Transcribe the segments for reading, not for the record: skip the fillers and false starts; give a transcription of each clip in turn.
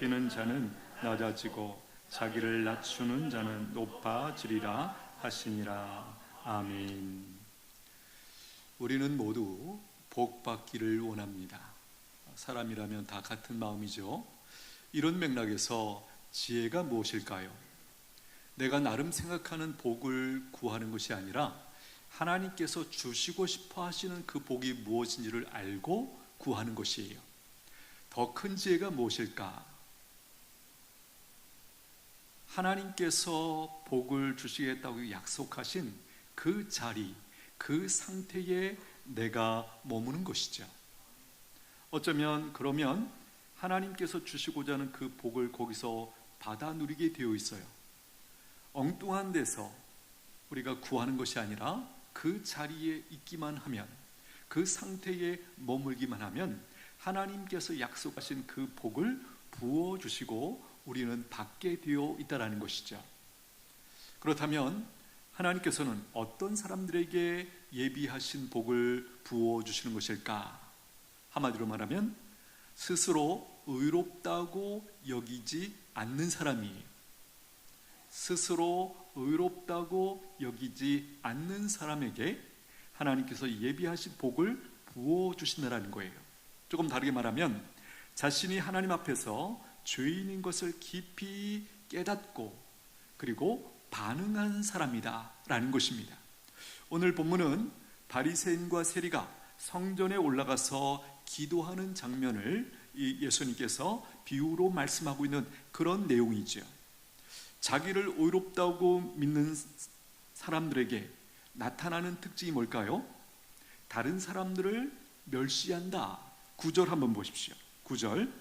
높이는 자는 낮아지고 자기를 낮추는 자는 높아지리라 하시니라. 아멘. 우리는 모두 복 받기를 원합니다. 사람이라면 다 같은 마음이죠. 이런 맥락에서 지혜가 무엇일까요? 내가 나름 생각하는 복을 구하는 것이 아니라 하나님께서 주시고 싶어 하시는 그 복이 무엇인지를 알고 구하는 것이에요. 더 큰 지혜가 무엇일까? 하나님께서 복을 주시겠다고 약속하신 그 자리, 그 상태에 내가 머무는 것이죠. 어쩌면 그러면 하나님께서 주시고자 하는 그 복을 거기서 받아 누리게 되어 있어요. 엉뚱한 데서 우리가 구하는 것이 아니라 그 자리에 있기만 하면, 그 상태에 머물기만 하면 하나님께서 약속하신 그 복을 부어주시고 우리는 받게 되어 있다는 것이죠. 그렇다면 하나님께서는 어떤 사람들에게 예비하신 복을 부어주시는 것일까? 한마디로 말하면 스스로 의롭다고 여기지 않는 사람이에요. 스스로 의롭다고 여기지 않는 사람에게 하나님께서 예비하신 복을 부어주신다는 거예요. 조금 다르게 말하면 자신이 하나님 앞에서 죄인인 것을 깊이 깨닫고 그리고 반응한 사람이다 라는 것입니다. 오늘 본문은 바리새인과 세리가 성전에 올라가서 기도하는 장면을 예수님께서 비유로 말씀하고 있는 그런 내용이죠. 자기를 의롭다고 믿는 사람들에게 나타나는 특징이 뭘까요? 다른 사람들을 멸시한다. 9절 한번 보십시오. 9절.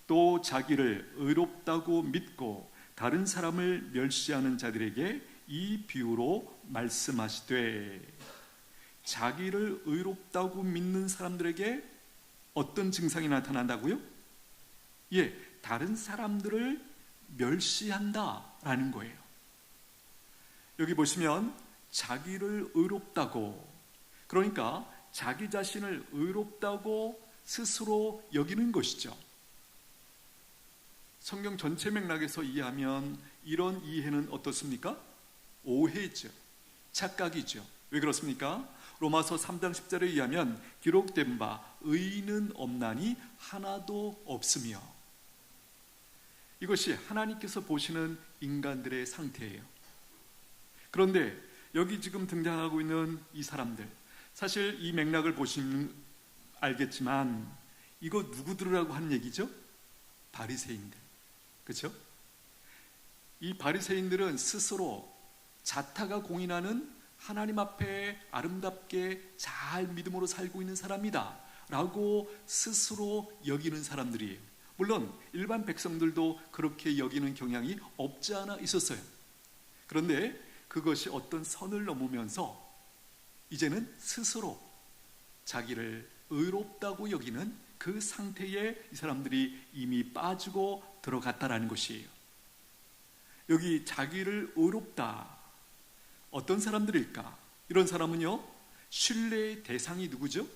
또 자기를 의롭다고 믿고 다른 사람을 멸시하는 자들에게 이 비유로 말씀하시되, 자기를 의롭다고 믿는 사람들에게 어떤 증상이 나타난다고요? 다른 사람들을 멸시한다라는 거예요. 여기 보시면 자기를 의롭다고, 그러니까 자기 자신을 의롭다고 스스로 여기는 것이죠. 성경 전체 맥락에서 이해하면 이런 이해는 어떻습니까? 오해죠. 착각이죠. 왜 그렇습니까? 로마서 3장 10절에 의하면 기록된 바 의인은 없나니 하나도 없으며, 이것이 하나님께서 보시는 인간들의 상태예요. 그런데 여기 지금 등장하고 있는 이 사람들, 사실 이 맥락을 보시면 알겠지만 이거 누구들이라고 하는 얘기죠? 바리새인들. 그렇죠? 이 바리새인들은 스스로 자타가 공인하는 하나님 앞에 아름답게 잘 믿음으로 살고 있는 사람이다 라고 스스로 여기는 사람들이에요. 물론 일반 백성들도 그렇게 여기는 경향이 없지 않아 있었어요. 그런데 그것이 어떤 선을 넘으면서 이제는 스스로 자기를 의롭다고 여기는 그 상태에 이 사람들이 이미 빠지고 들어갔다라는 것이에요. 여기 자기를 의롭다, 어떤 사람들일까? 이런 사람은요, 신뢰의 대상이 누구죠?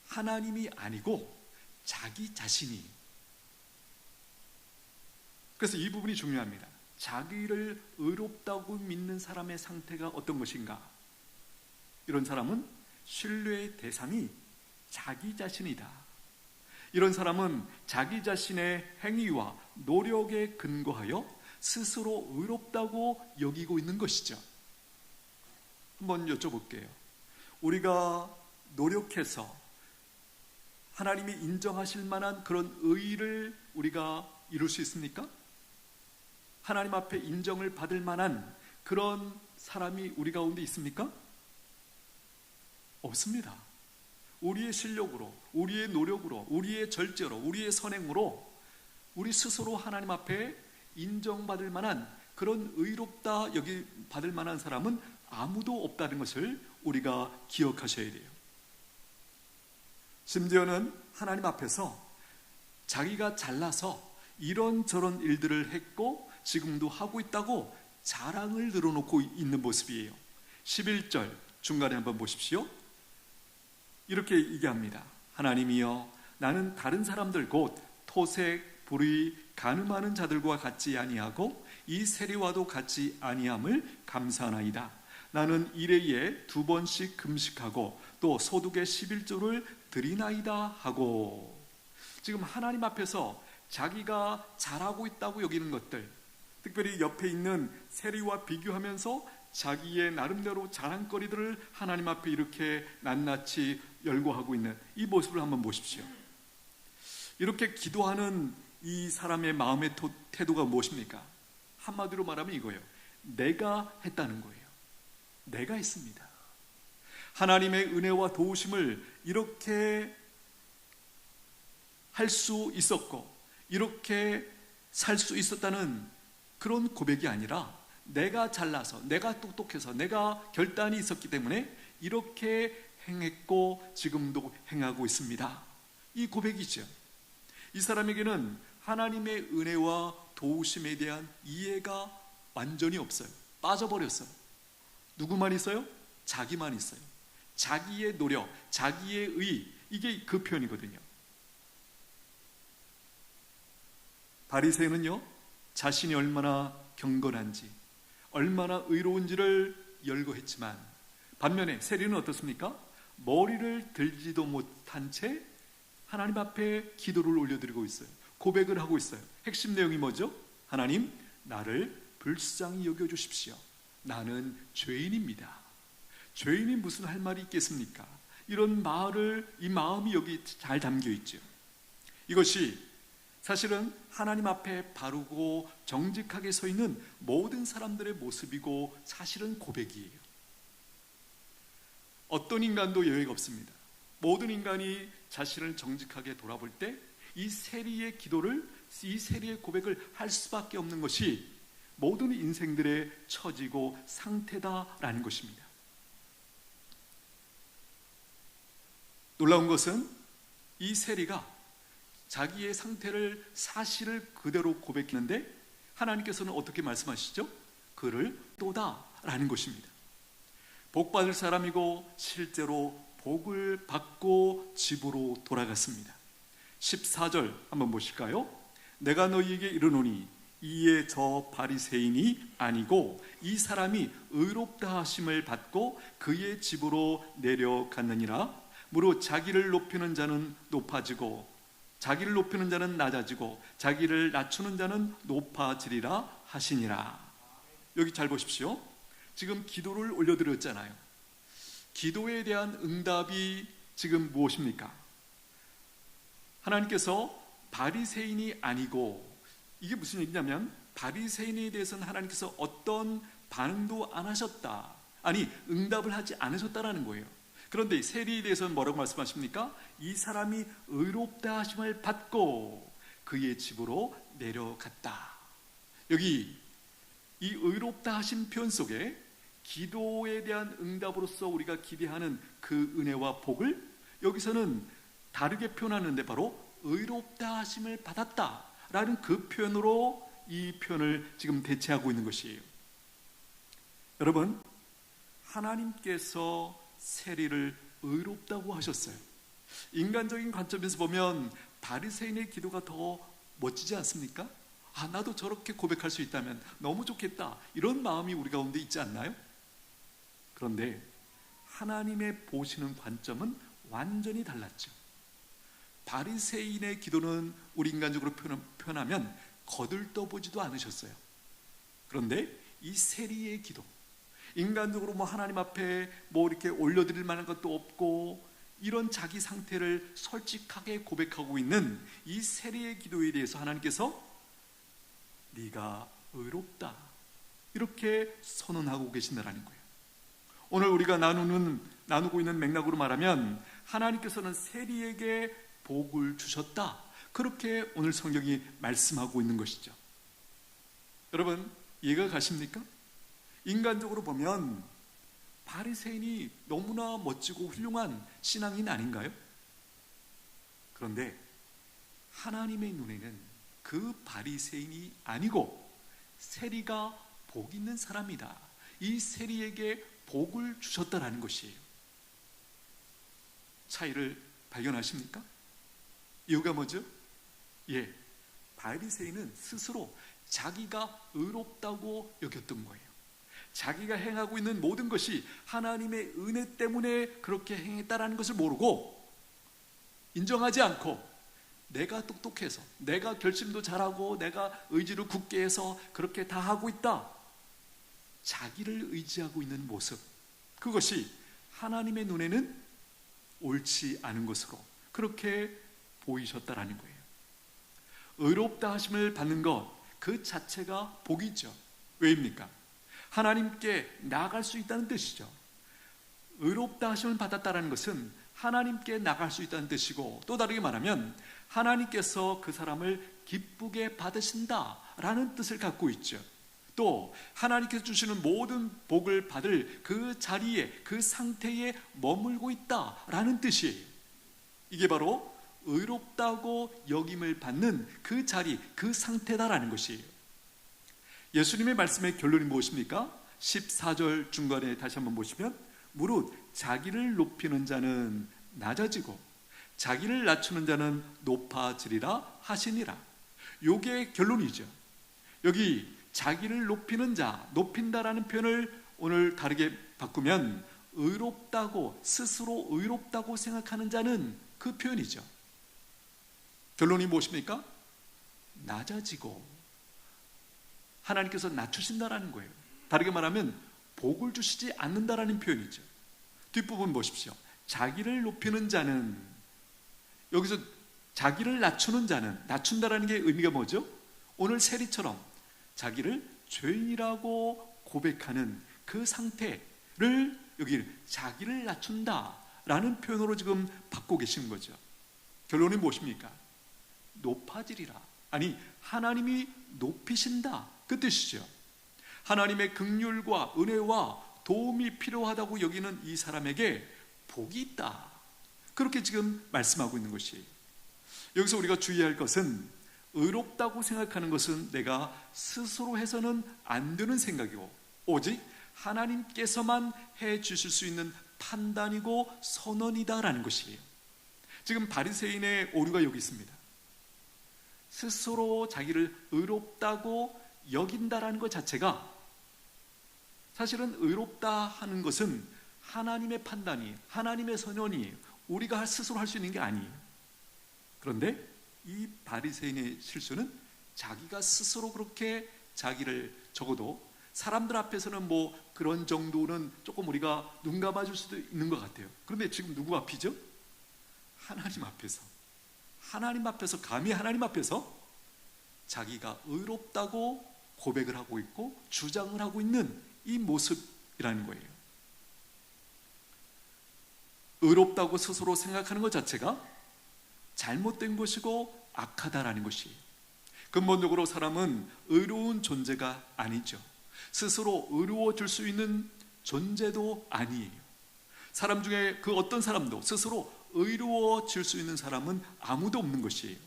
하나님이 아니고 자기 자신이. 그래서 이 부분이 중요합니다. 자기를 의롭다고 믿는 사람의 상태가 어떤 것인가? 이런 사람은 신뢰의 대상이 자기 자신이다. 이런 사람은 자기 자신의 행위와 노력에 근거하여 스스로 의롭다고 여기고 있는 것이죠. 한번 여쭤볼게요. 우리가 노력해서 하나님이 인정하실 만한 그런 의의를 우리가 이룰 수 있습니까? 하나님 앞에 인정을 받을 만한 그런 사람이 우리 가운데 있습니까? 없습니다. 우리의 실력으로, 우리의 노력으로, 우리의 절제로, 우리의 선행으로 우리 스스로 하나님 앞에 인정받을 만한 그런 의롭다 여기 받을 만한 사람은 아무도 없다는 것을 우리가 기억하셔야 돼요. 심지어는 하나님 앞에서 자기가 잘나서 이런저런 일들을 했고 지금도 하고 있다고 자랑을 늘어놓고 있는 모습이에요. 11절 중간에 한번 보십시오. 이렇게 얘기합니다. 하나님이여, 나는 다른 사람들 곧 토색, 불의, 간음하는 자들과 같지 아니하고 이 세리와도 같지 아니함을 감사하나이다. 나는 일회에 2번씩 금식하고 또 소득의 11조를 드리나이다 하고, 지금 하나님 앞에서 자기가 잘하고 있다고 여기는 것들, 특별히 옆에 있는 세리와 비교하면서 자기의 나름대로 자랑거리들을 하나님 앞에 이렇게 낱낱이 열거하고 있는 이 모습을 한번 보십시오. 이렇게 기도하는 이 사람의 마음의 태도가 무엇입니까? 한마디로 말하면 이거예요. 내가 했다는 거예요. 내가 했습니다. 하나님의 은혜와 도우심을 이렇게 할 수 있었고 이렇게 살 수 있었다는 그런 고백이 아니라, 내가 잘나서, 내가 똑똑해서, 내가 결단이 있었기 때문에 이렇게 행했고 지금도 행하고 있습니다. 이 고백이죠. 이 사람에게는 하나님의 은혜와 도우심에 대한 이해가 완전히 없어요. 빠져버렸어요. 누구만 있어요? 자기만 있어요. 자기의 노력, 자기의 의, 이게 그 표현이거든요. 바리새인은요, 자신이 얼마나 경건한지, 얼마나 의로운지를 열거했지만, 반면에 세리는 어떻습니까? 머리를 들지도 못한 채 하나님 앞에 기도를 올려드리고 있어요. 고백을 하고 있어요. 핵심 내용이 뭐죠? 하나님, 나를 불쌍히 여겨주십시오. 나는 죄인입니다. 죄인이 무슨 할 말이 있겠습니까? 이런 말을, 이 마음이 여기 잘 담겨 있죠. 이것이 사실은 하나님 앞에 바르고 정직하게 서 있는 모든 사람들의 모습이고 사실은 고백이에요. 어떤 인간도 예외가 없습니다. 모든 인간이 자신을 정직하게 돌아볼 때 이 세리의 기도를, 이 세리의 고백을 할 수밖에 없는 것이 모든 인생들의 처지고 상태다라는 것입니다. 놀라운 것은 이 세리가 자기의 상태를, 사실을 그대로 고백했는데 하나님께서는 어떻게 말씀하시죠? 그를 또다라는 것입니다. 복받을 사람이고 실제로 복을 받고 집으로 돌아갔습니다. 14절 한번 보실까요? 내가 너희에게 이르노니 이에 저 바리새인이 아니고 이 사람이 의롭다 하심을 받고 그의 집으로 내려갔느니라. 무릇 자기를 높이는 자는 높아지고 자기를 높이는 자는 낮아지고 자기를 낮추는 자는 높아지리라 하시니라. 여기 잘 보십시오. 지금 기도를 올려드렸잖아요. 기도에 대한 응답이 지금 무엇입니까? 하나님께서 바리새인이 아니고, 이게 무슨 얘기냐면 바리새인에 대해서는 하나님께서 어떤 반응도 안 하셨다, 아니 응답을 하지 않으셨다라는 거예요. 그런데 세리에 대해서는 뭐라고 말씀하십니까? 이 사람이 의롭다 하심을 받고 그의 집으로 내려갔다. 여기 이 의롭다 하심 표현 속에 기도에 대한 응답으로서 우리가 기대하는 그 은혜와 복을 여기서는 다르게 표현하는데 바로 의롭다 하심을 받았다라는 그 표현으로 이 표현을 지금 대체하고 있는 것이에요. 여러분, 하나님께서 세리를 의롭다고 하셨어요. 인간적인 관점에서 보면 바리새인의 기도가 더 멋지지 않습니까? 아, 나도 저렇게 고백할 수 있다면 너무 좋겠다, 이런 마음이 우리 가운데 있지 않나요? 그런데 하나님의 보시는 관점은 완전히 달랐죠. 바리새인의 기도는 우리 인간적으로 표현하면 거들떠보지도 않으셨어요. 그런데 이 세리의 기도, 인간적으로 하나님 앞에 이렇게 올려드릴 만한 것도 없고 이런 자기 상태를 솔직하게 고백하고 있는 이 세리의 기도에 대해서 하나님께서 네가 의롭다, 이렇게 선언하고 계신다라는 거예요. 오늘 우리가 나누고 있는 맥락으로 말하면 하나님께서는 세리에게 복을 주셨다, 그렇게 오늘 성경이 말씀하고 있는 것이죠. 여러분, 이해가 가십니까? 인간적으로 보면 바리새인이 너무나 멋지고 훌륭한 신앙인 아닌가요? 그런데 하나님의 눈에는 그 바리새인이 아니고 세리가 복 있는 사람이다, 이 세리에게 복을 주셨다라는 것이에요. 차이를 발견하십니까? 이유가 뭐죠? 예, 바리새인은 스스로 자기가 의롭다고 여겼던 거예요. 자기가 행하고 있는 모든 것이 하나님의 은혜 때문에 그렇게 행했다라는 것을 모르고 인정하지 않고, 내가 똑똑해서, 내가 결심도 잘하고, 내가 의지를 굳게 해서 그렇게 다 하고 있다, 자기를 의지하고 있는 모습, 그것이 하나님의 눈에는 옳지 않은 것으로 그렇게 보이셨다라는 거예요. 의롭다 하심을 받는 것 그 자체가 복이죠. 왜입니까? 하나님께 나아갈 수 있다는 뜻이죠. 의롭다 하심을 받았다는 것은 하나님께 나갈 수 있다는 뜻이고, 또 다르게 말하면 하나님께서 그 사람을 기쁘게 받으신다라는 뜻을 갖고 있죠. 또 하나님께서 주시는 모든 복을 받을 그 자리에, 그 상태에 머물고 있다라는 뜻이에요. 이게 바로 의롭다고 여김을 받는 그 자리, 그 상태다라는 것이에요. 예수님의 말씀의 결론이 무엇입니까? 14절 중간에 다시 한번 보시면, 무릇 자기를 높이는 자는 낮아지고 자기를 낮추는 자는 높아지리라 하시니라. 요게 결론이죠. 여기 자기를 높이는 자, 높인다라는 표현을 오늘 다르게 바꾸면 의롭다고, 스스로 의롭다고 생각하는 자는 그 표현이죠. 결론이 무엇입니까? 낮아지고 하나님께서 낮추신다라는 거예요. 다르게 말하면 복을 주시지 않는다라는 표현이죠. 뒷부분 보십시오. 자기를 높이는 자는, 여기서 자기를 낮추는 자는, 낮춘다라는 게 의미가 뭐죠? 오늘 세리처럼 자기를 죄인이라고 고백하는 그 상태를 여기 자기를 낮춘다라는 표현으로 지금 받고 계신 거죠. 결론이 무엇입니까? 높아지리라. 아니, 하나님이 높이신다, 그 뜻이죠. 하나님의 긍휼과 은혜와 도움이 필요하다고 여기는 이 사람에게 복이 있다, 그렇게 지금 말씀하고 있는 것이에요. 여기서 우리가 주의할 것은, 의롭다고 생각하는 것은 내가 스스로 해서는 안 되는 생각이고, 오직 하나님께서만 해 주실 수 있는 판단이고 선언이다라는 것이에요. 지금 바리새인의 오류가 여기 있습니다. 스스로 자기를 의롭다고 여긴다라는 것 자체가, 사실은 의롭다 하는 것은 하나님의 판단이, 하나님의 선언이 우리가 스스로 할 수 있는 게 아니에요. 그런데 이 바리새인의 실수는 자기가 스스로 그렇게 자기를, 적어도 사람들 앞에서는 뭐 그런 정도는 조금 우리가 눈 감아줄 수도 있는 것 같아요. 그런데 지금 누구 앞이죠? 하나님 앞에서, 하나님 앞에서, 감히 하나님 앞에서 자기가 의롭다고 고백을 하고 있고 주장을 하고 있는 이 모습이라는 거예요. 의롭다고 스스로 생각하는 것 자체가 잘못된 것이고 악하다라는 것이, 근본적으로 사람은 의로운 존재가 아니죠. 스스로 의로워질 수 있는 존재도 아니에요. 사람 중에 그 어떤 사람도 스스로 의로워질 수 있는 사람은 아무도 없는 것이에요.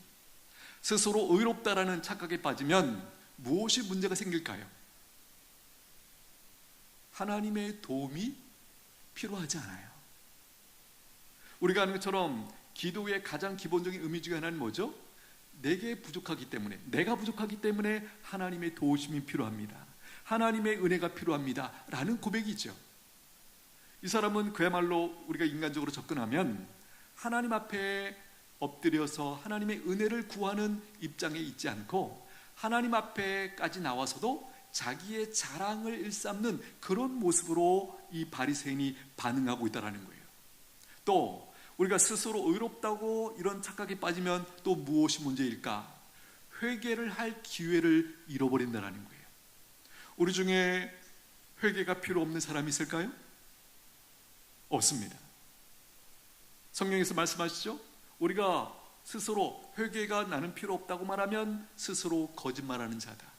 스스로 의롭다라는 착각에 빠지면 무엇이 문제가 생길까요? 하나님의 도움이 필요하지 않아요. 우리가 아는 것처럼 기도의 가장 기본적인 의미 중에 하나는 뭐죠? 내게 부족하기 때문에, 내가 부족하기 때문에 하나님의 도우심이 필요합니다, 하나님의 은혜가 필요합니다 라는 고백이죠. 이 사람은 그야말로 우리가 인간적으로 접근하면 하나님 앞에 엎드려서 하나님의 은혜를 구하는 입장에 있지 않고, 하나님 앞에까지 나와서도 자기의 자랑을 일삼는 그런 모습으로 이 바리새인이 반응하고 있다는 거예요. 또 우리가 스스로 의롭다고 이런 착각에 빠지면 또 무엇이 문제일까? 회개를 할 기회를 잃어버린다는 거예요. 우리 중에 회개가 필요 없는 사람이 있을까요? 없습니다. 성경에서 말씀하시죠? 우리가 스스로 회개가 나는 필요 없다고 말하면 스스로 거짓말하는 자다.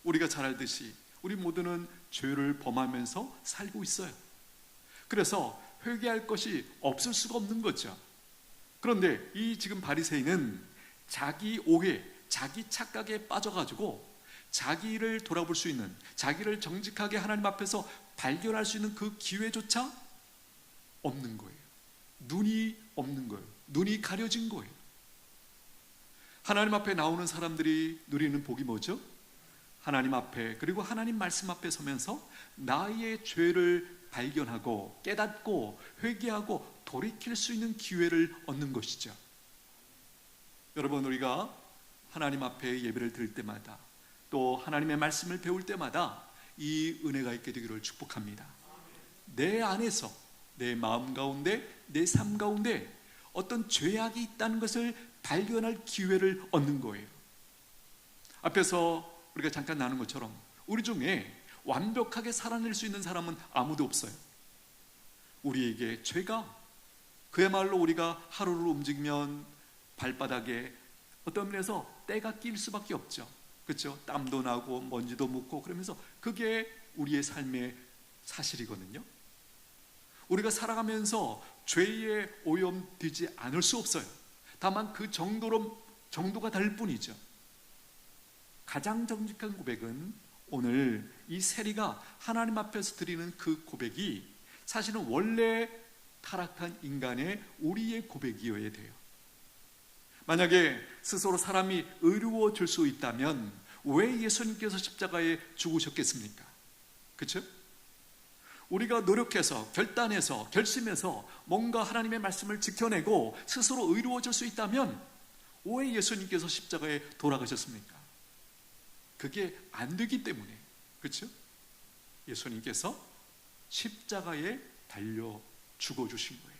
우리가 잘 알듯이 우리 모두는 죄를 범하면서 살고 있어요. 그래서 회개할 것이 없을 수가 없는 거죠. 그런데 이 지금 바리새인은 자기 오해, 자기 착각에 빠져가지고 자기를 돌아볼 수 있는, 자기를 정직하게 하나님 앞에서 발견할 수 있는 그 기회조차 없는 거예요. 눈이 없는 거예요. 눈이 가려진 거예요. 하나님 앞에 나오는 사람들이 누리는 복이 뭐죠? 하나님 앞에, 그리고 하나님 말씀 앞에 서면서 나의 죄를 발견하고 깨닫고 회개하고 돌이킬 수 있는 기회를 얻는 것이죠. 여러분, 우리가 하나님 앞에 예배를 드릴 때마다 또 하나님의 말씀을 배울 때마다 이 은혜가 있게 되기를 축복합니다. 내 안에서, 내 마음 가운데, 내 삶 가운데 어떤 죄악이 있다는 것을 발견할 기회를 얻는 거예요. 앞에서 우리가 잠깐 나눈 것처럼 우리 중에 완벽하게 살아낼 수 있는 사람은 아무도 없어요. 우리에게 죄가, 그야말로 우리가 하루를 움직이면 발바닥에 어떤 면에서 때가 낄 수밖에 없죠. 그렇죠? 땀도 나고 먼지도 묻고 그러면서 그게 우리의 삶의 사실이거든요. 우리가 살아가면서 죄에 오염되지 않을 수 없어요. 다만 그 정도가 다를 뿐이죠. 가장 정직한 고백은 오늘 이 세리가 하나님 앞에서 드리는 그 고백이 사실은 원래 타락한 인간의 우리의 고백이어야 돼요. 만약에 스스로 사람이 의로워질 수 있다면 왜 예수님께서 십자가에 죽으셨겠습니까? 그렇죠? 우리가 노력해서 결단해서 결심해서 뭔가 하나님의 말씀을 지켜내고 스스로 의로워질 수 있다면 왜 예수님께서 십자가에 돌아가셨습니까? 그게 안 되기 때문에, 그렇죠? 예수님께서 십자가에 달려 죽어주신 거예요.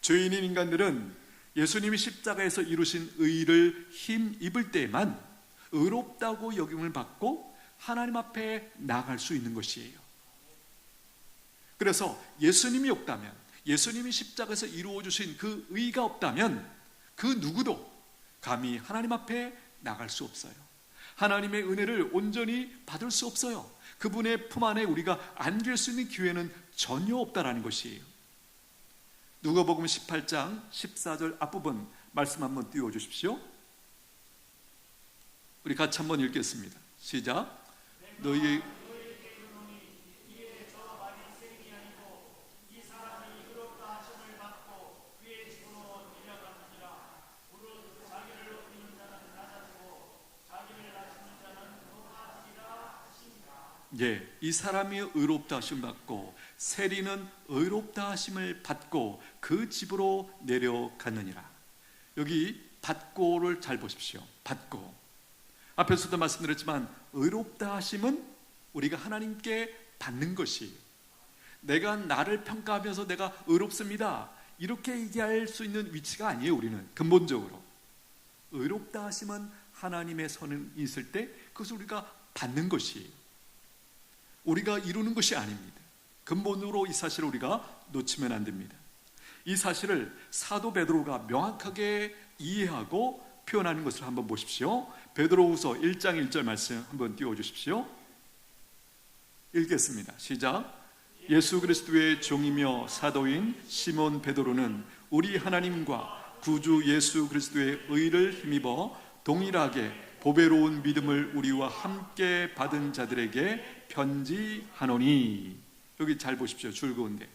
죄인인 인간들은 예수님이 십자가에서 이루신 의를 힘입을 때에만 의롭다고 여김을 받고 하나님 앞에 나갈 수 있는 것이에요. 그래서 예수님이 없다면, 예수님이 십자가에서 이루어주신 그 의가 없다면 그 누구도 감히 하나님 앞에 나갈 수 없어요. 하나님의 은혜를 온전히 받을 수 없어요. 그분의 품 안에 우리가 안길 수 있는 기회는 전혀 없다라는 것이에요. 누가복음 18장 14절 앞부분 말씀 한번 띄워주십시오. 우리 같이 한번 읽겠습니다. 시작. 너희 예, 이 사람이 의롭다 하심을 받고 세리는 의롭다 하심을 받고 그 집으로 내려갔느니라. 여기 받고를 잘 보십시오. 받고. 앞에서도 말씀드렸지만 의롭다 하심은 우리가 하나님께 받는 것이에요. 내가 나를 평가하면서 내가 의롭습니다 이렇게 얘기할 수 있는 위치가 아니에요. 우리는 근본적으로 의롭다 하심은 하나님의 선이 있을 때 그것을 우리가 받는 것이에요. 우리가 이루는 것이 아닙니다. 근본으로 이 사실을 우리가 놓치면 안 됩니다. 이 사실을 사도 베드로가 명확하게 이해하고 표현하는 것을 한번 보십시오. 베드로후서 1장 1절 말씀 한번 띄워주십시오. 읽겠습니다. 시작. 예수 그리스도의 종이며 사도인 시몬 베드로는 우리 하나님과 구주 예수 그리스도의 의를 힘입어 동일하게 보배로운 믿음을 우리와 함께 받은 자들에게 편지하노니. 여기 잘 보십시오. 줄거운데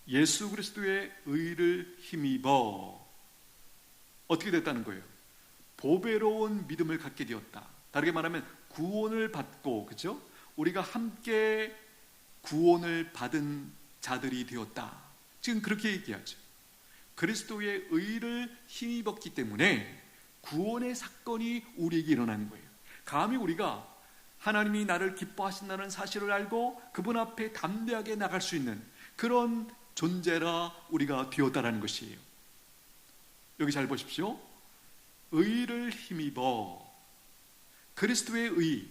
예수 그리스도의 의를 힘입어 어떻게 됐다는 거예요? 보배로운 믿음을 갖게 되었다. 다르게 말하면 구원을 받고, 그렇죠? 우리가 함께 구원을 받은 자들이 되었다. 지금 그렇게 얘기하죠. 그리스도의 의를 힘입었기 때문에 구원의 사건이 우리에게 일어나는 거예요. 감히 우리가 하나님이 나를 기뻐하신다는 사실을 알고 그분 앞에 담대하게 나갈 수 있는 그런 존재라 우리가 되었다라는 것이에요. 여기 잘 보십시오. 의를 힘입어 그리스도의 의,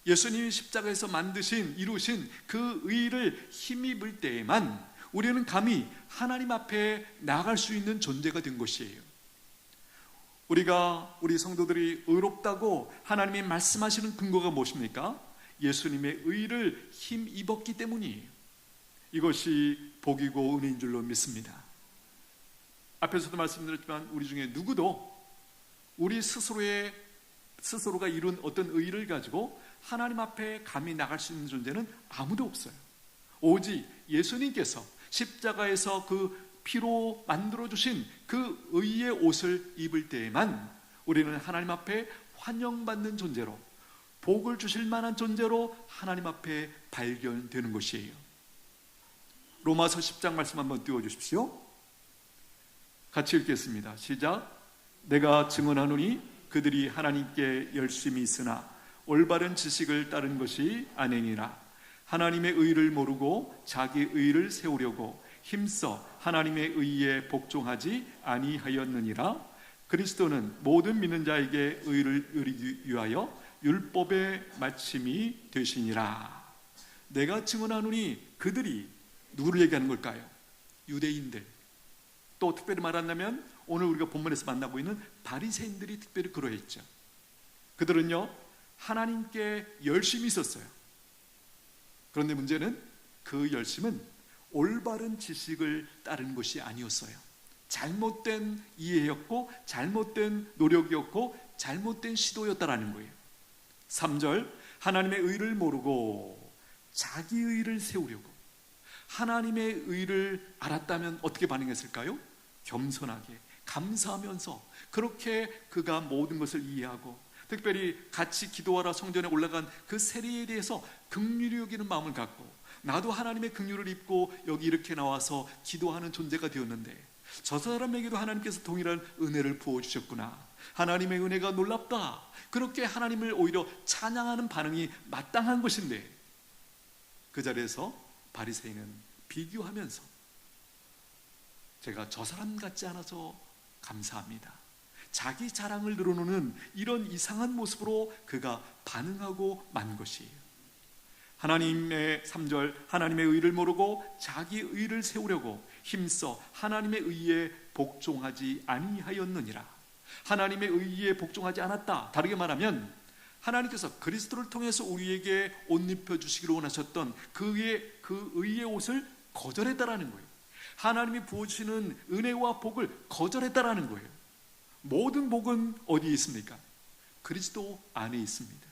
예수님이 십자가에서 만드신 이루신 그 의를 힘입을 때에만 우리는 감히 하나님 앞에 나갈 수 있는 존재가 된 것이에요. 우리 성도들이 의롭다고 하나님이 말씀하시는 근거가 무엇입니까? 예수님의 의를 힘입었기 때문이에요. 이것이 복이고 은혜인 줄로 믿습니다. 앞에서도 말씀드렸지만 우리 중에 누구도 우리 스스로가 이룬 어떤 의를 가지고 하나님 앞에 감히 나갈 수 있는 존재는 아무도 없어요. 오직 예수님께서 십자가에서 그 피로 만들어주신 그 의의 옷을 입을 때에만 우리는 하나님 앞에 환영받는 존재로, 복을 주실 만한 존재로 하나님 앞에 발견되는 것이에요. 로마서 10장 말씀 한번 띄워주십시오. 같이 읽겠습니다. 시작. 내가 증언하노니 그들이 하나님께 열심히 있으나 올바른 지식을 따른 것이 아니니라. 하나님의 의를 모르고 자기 의를 세우려고 힘써 하나님의 의에 복종하지 아니하였느니라. 그리스도는 모든 믿는 자에게 의를 이루기 위하여 율법의 마침이 되시니라. 내가 증언하노니 그들이 누구를 얘기하는 걸까요? 유대인들. 또 특별히 말한다면 오늘 우리가 본문에서 만나고 있는 바리새인들이 특별히 그러했죠. 그들은요 하나님께 열심히 있었어요. 그런데 문제는 그 열심은 올바른 지식을 따른 것이 아니었어요. 잘못된 이해였고 잘못된 노력이었고 잘못된 시도였다라는 거예요. 3절, 하나님의 의를 모르고 자기 의를 세우려고. 하나님의 의를 알았다면 어떻게 반응했을까요? 겸손하게 감사하면서 그렇게 그가 모든 것을 이해하고, 특별히 같이 기도하러 성전에 올라간 그 세리에 대해서 긍휼히 여기는 마음을 갖고, 나도 하나님의 긍휼을 입고 여기 이렇게 나와서 기도하는 존재가 되었는데 저 사람에게도 하나님께서 동일한 은혜를 부어주셨구나, 하나님의 은혜가 놀랍다, 그렇게 하나님을 오히려 찬양하는 반응이 마땅한 것인데, 그 자리에서 바리새인은 비교하면서 제가 저 사람 같지 않아서 감사합니다, 자기 자랑을 늘어놓는 이런 이상한 모습으로 그가 반응하고 만 것이에요. 하나님의 3절, 하나님의 의를 모르고 자기 의를 세우려고 힘써 하나님의 의에 복종하지 아니하였느니라. 하나님의 의에 복종하지 않았다. 다르게 말하면 하나님께서 그리스도를 통해서 우리에게 옷 입혀주시기를 원하셨던 그 의의 옷을 거절했다라는 거예요. 하나님이 부어주시는 은혜와 복을 거절했다라는 거예요. 모든 복은 어디에 있습니까? 그리스도 안에 있습니다.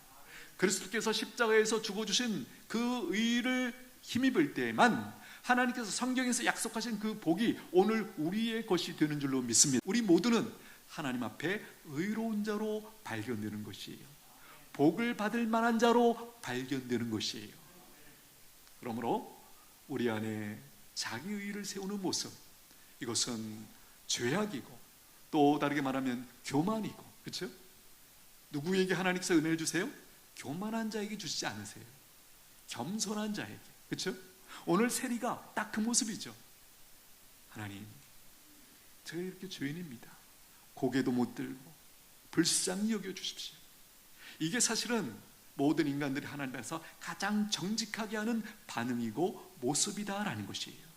그리스도께서 십자가에서 죽어주신 그 의를 힘입을 때에만 하나님께서 성경에서 약속하신 그 복이 오늘 우리의 것이 되는 줄로 믿습니다. 우리 모두는 하나님 앞에 의로운 자로 발견되는 것이에요. 복을 받을 만한 자로 발견되는 것이에요. 그러므로 우리 안에 자기 의를 세우는 모습, 이것은 죄악이고 또 다르게 말하면 교만이고, 그렇죠? 누구에게 하나님께서 은혜를 주세요? 교만한 자에게 주시지 않으세요. 겸손한 자에게, 그렇죠? 오늘 세리가 딱 그 모습이죠. 하나님, 제가 이렇게 죄인입니다. 고개도 못 들고 불쌍히 여겨주십시오. 이게 사실은 모든 인간들이 하나님 앞에서 가장 정직하게 하는 반응이고 모습이다라는 것이에요.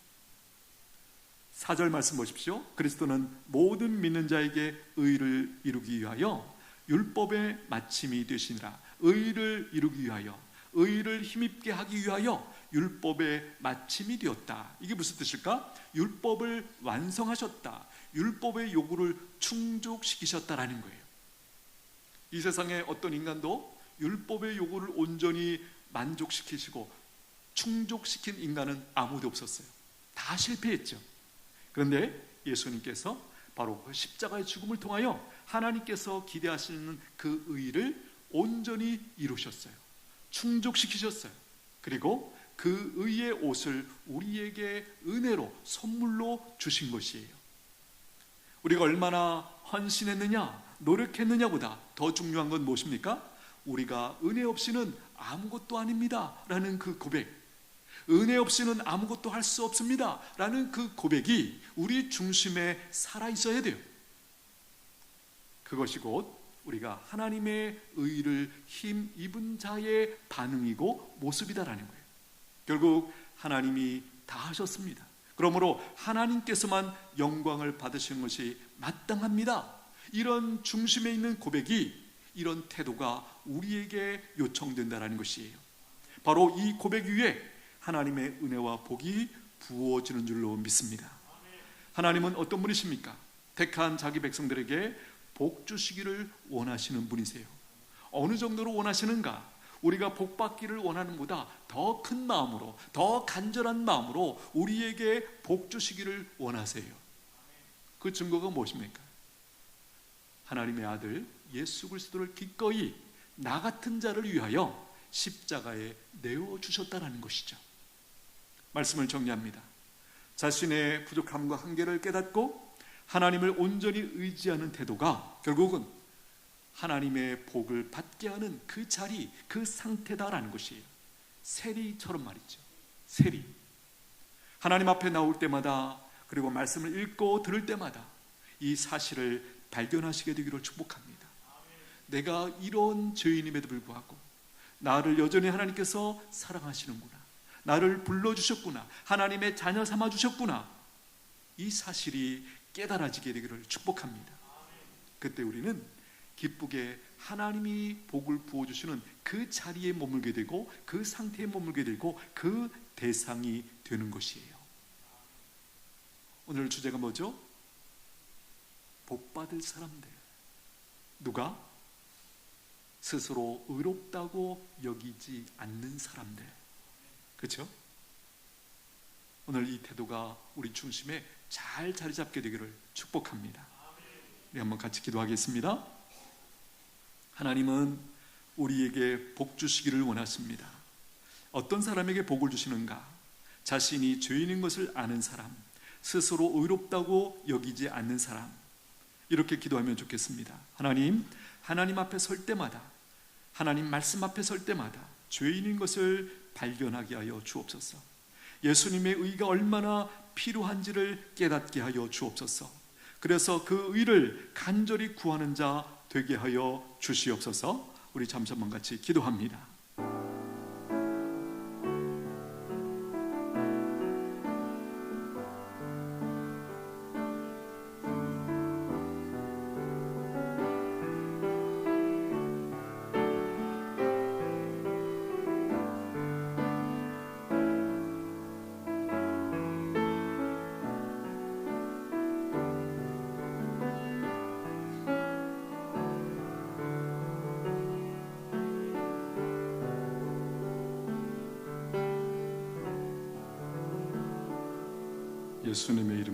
4절 말씀 보십시오. 그리스도는 모든 믿는 자에게 의를 이루기 위하여 율법의 마침이 되시니라. 의를 이루기 위하여, 의를 힘입게 하기 위하여 율법의 마침이 되었다. 이게 무슨 뜻일까? 율법을 완성하셨다, 율법의 요구를 충족시키셨다라는 거예요. 이 세상에 어떤 인간도 율법의 요구를 온전히 만족시키시고 충족시킨 인간은 아무도 없었어요. 다 실패했죠. 그런데 예수님께서 바로 그 십자가의 죽음을 통하여 하나님께서 기대하시는 그 의를 온전히 이루셨어요. 충족시키셨어요. 그리고 그 의의 옷을 우리에게 은혜로 선물로 주신 것이에요. 우리가 얼마나 헌신했느냐, 노력했느냐보다 더 중요한 건 무엇입니까? 우리가 은혜 없이는 아무것도 아닙니다 라는 그 고백, 은혜 없이는 아무것도 할 수 없습니다 라는 그 고백이 우리 중심에 살아있어야 돼요. 그것이 곧 우리가 하나님의 의를 힘입은 자의 반응이고 모습이다라는 거예요. 결국 하나님이 다 하셨습니다. 그러므로 하나님께서만 영광을 받으시는 것이 마땅합니다. 이런 중심에 있는 고백이, 이런 태도가 우리에게 요청된다는 것이에요. 바로 이 고백 위에 하나님의 은혜와 복이 부어지는 줄로 믿습니다. 하나님은 어떤 분이십니까? 택한 자기 백성들에게 복 주시기를 원하시는 분이세요. 어느 정도로 원하시는가? 우리가 복받기를 원하는 보다 더 큰 마음으로, 더 간절한 마음으로 우리에게 복 주시기를 원하세요. 그 증거가 무엇입니까? 하나님의 아들 예수 그리스도를 기꺼이 나 같은 자를 위하여 십자가에 내어주셨다라는 것이죠. 말씀을 정리합니다. 자신의 부족함과 한계를 깨닫고 하나님을 온전히 의지하는 태도가 결국은 하나님의 복을 받게 하는 그 자리, 그 상태다라는 것이에요. 세리처럼 말이죠. 세리. 하나님 앞에 나올 때마다, 그리고 말씀을 읽고 들을 때마다 이 사실을 발견하시게 되기를 축복합니다. 내가 이런 죄인임에도 불구하고 나를 여전히 하나님께서 사랑하시는구나, 나를 불러주셨구나, 하나님의 자녀 삼아주셨구나, 이 사실이 깨달아지게 되기를 축복합니다. 그때 우리는 기쁘게 하나님이 복을 부어주시는 그 자리에 머물게 되고, 그 상태에 머물게 되고, 그 대상이 되는 것이에요. 오늘 주제가 뭐죠? 복받을 사람들. 누가? 스스로 의롭다고 여기지 않는 사람들. 그렇죠? 오늘 이 태도가 우리 중심에 잘 자리 잡게 되기를 축복합니다. 우리 한번 같이 기도하겠습니다. 하나님은 우리에게 복 주시기를 원하십니다. 어떤 사람에게 복을 주시는가? 자신이 죄인인 것을 아는 사람, 스스로 의롭다고 여기지 않는 사람, 이렇게 기도하면 좋겠습니다. 하나님 앞에 설 때마다, 하나님 말씀 앞에 설 때마다 죄인인 것을 발견하게 하여 주옵소서. 예수님의 의가 얼마나 필요한지를 깨닫게 하여 주옵소서. 그래서 그 의를 간절히 구하는 자 되게 하여 주시옵소서. 우리 잠시 한번 같이 기도합니다. 예수님의 이름